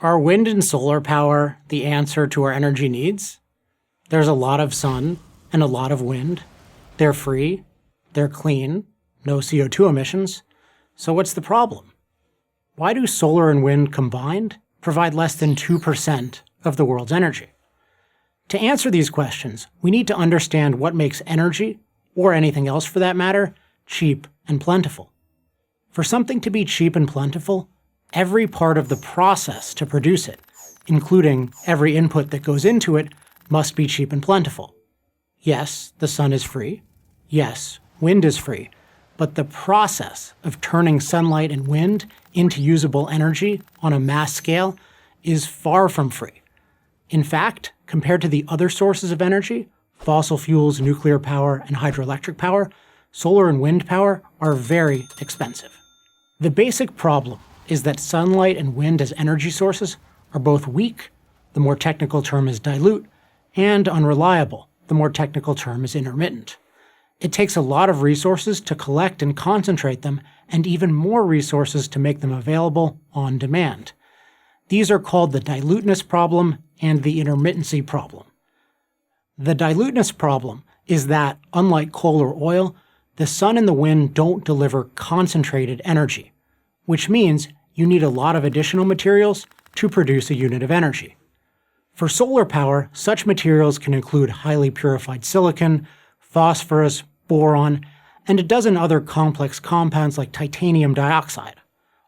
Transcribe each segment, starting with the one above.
Are wind and solar power the answer to our energy needs? There's a lot of sun and a lot of wind. They're free, they're clean, no CO2 emissions. So what's the problem? Why do solar and wind combined provide less than 2% of the world's energy? To answer these questions, we need to understand what makes energy, or anything else for that matter, cheap and plentiful. For something to be cheap and plentiful, every part of the process to produce it, including every input that goes into it, must be cheap and plentiful. Yes, the sun is free. Yes, wind is free. But the process of turning sunlight and wind into usable energy on a mass scale is far from free. In fact, compared to the other sources of energy, fossil fuels, nuclear power, and hydroelectric power, solar and wind power are very expensive. The basic problem is that sunlight and wind as energy sources are both weak, the more technical term is dilute, and unreliable, the more technical term is intermittent. It takes a lot of resources to collect and concentrate them, and even more resources to make them available on demand. These are called the diluteness problem and the intermittency problem. The diluteness problem is that, unlike coal or oil, the sun and the wind don't deliver concentrated energy, which means you need a lot of additional materials to produce a unit of energy. For solar power, such materials can include highly purified silicon, phosphorus, boron, and a dozen other complex compounds like titanium dioxide.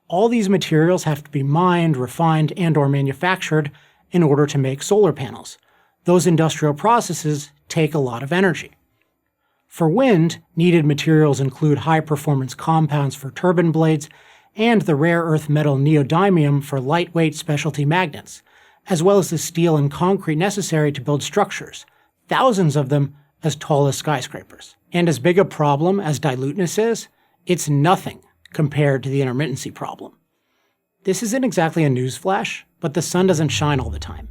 All these materials have to be mined, refined, and/or manufactured in order to make solar panels. Those industrial processes take a lot of energy. For wind, needed materials include high-performance compounds for turbine blades and the rare earth metal neodymium for lightweight specialty magnets, as well as the steel and concrete necessary to build structures, thousands of them as tall as skyscrapers. And as big a problem as diluteness is, it's nothing compared to the intermittency problem. This isn't exactly a newsflash, but the sun doesn't shine all the time,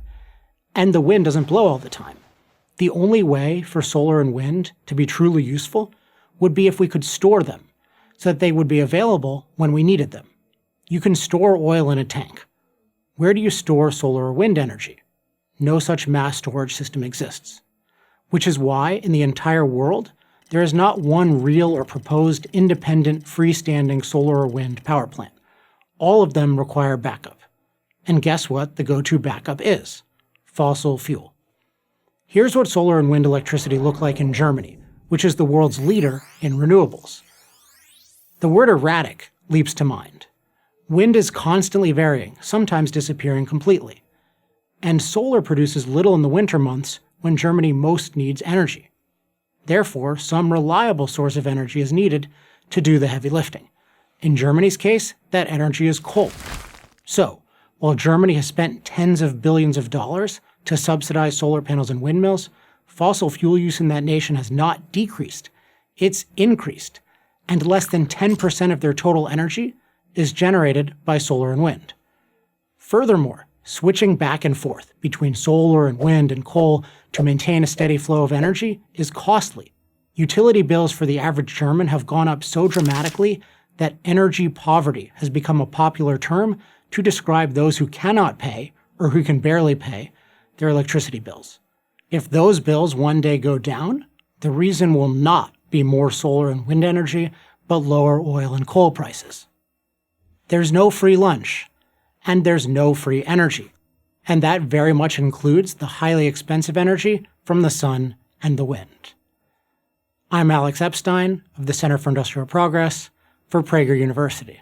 and the wind doesn't blow all the time. The only way for solar and wind to be truly useful would be if we could store them, so that they would be available when we needed them. You can store oil in a tank. Where do you store solar or wind energy? No such mass storage system exists. Which is why, in the entire world, there is not one real or proposed independent freestanding solar or wind power plant. All of them require backup. And guess what the go-to backup is? Fossil fuel. Here's what solar and wind electricity look like in Germany, which is the world's leader in renewables. The word erratic leaps to mind. Wind is constantly varying, sometimes disappearing completely. And solar produces little in the winter months when Germany most needs energy. Therefore, some reliable source of energy is needed to do the heavy lifting. In Germany's case, that energy is coal. So, while Germany has spent tens of billions of dollars to subsidize solar panels and windmills, fossil fuel use in that nation has not decreased, it's increased, and less than 10% of their total energy is generated by solar and wind. Furthermore, switching back and forth between solar and wind and coal to maintain a steady flow of energy is costly. Utility bills for the average German have gone up so dramatically that energy poverty has become a popular term to describe those who cannot pay, or who can barely pay, their electricity bills. If those bills one day go down, the reason will not be more solar and wind energy, but lower oil and coal prices. There's no free lunch, and there's no free energy, and that very much includes the highly expensive energy from the sun and the wind. I'm Alex Epstein of the Center for Industrial Progress for Prager University.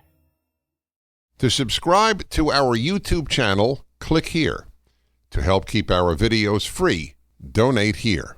To subscribe to our YouTube channel, click here. To help keep our videos free, donate here.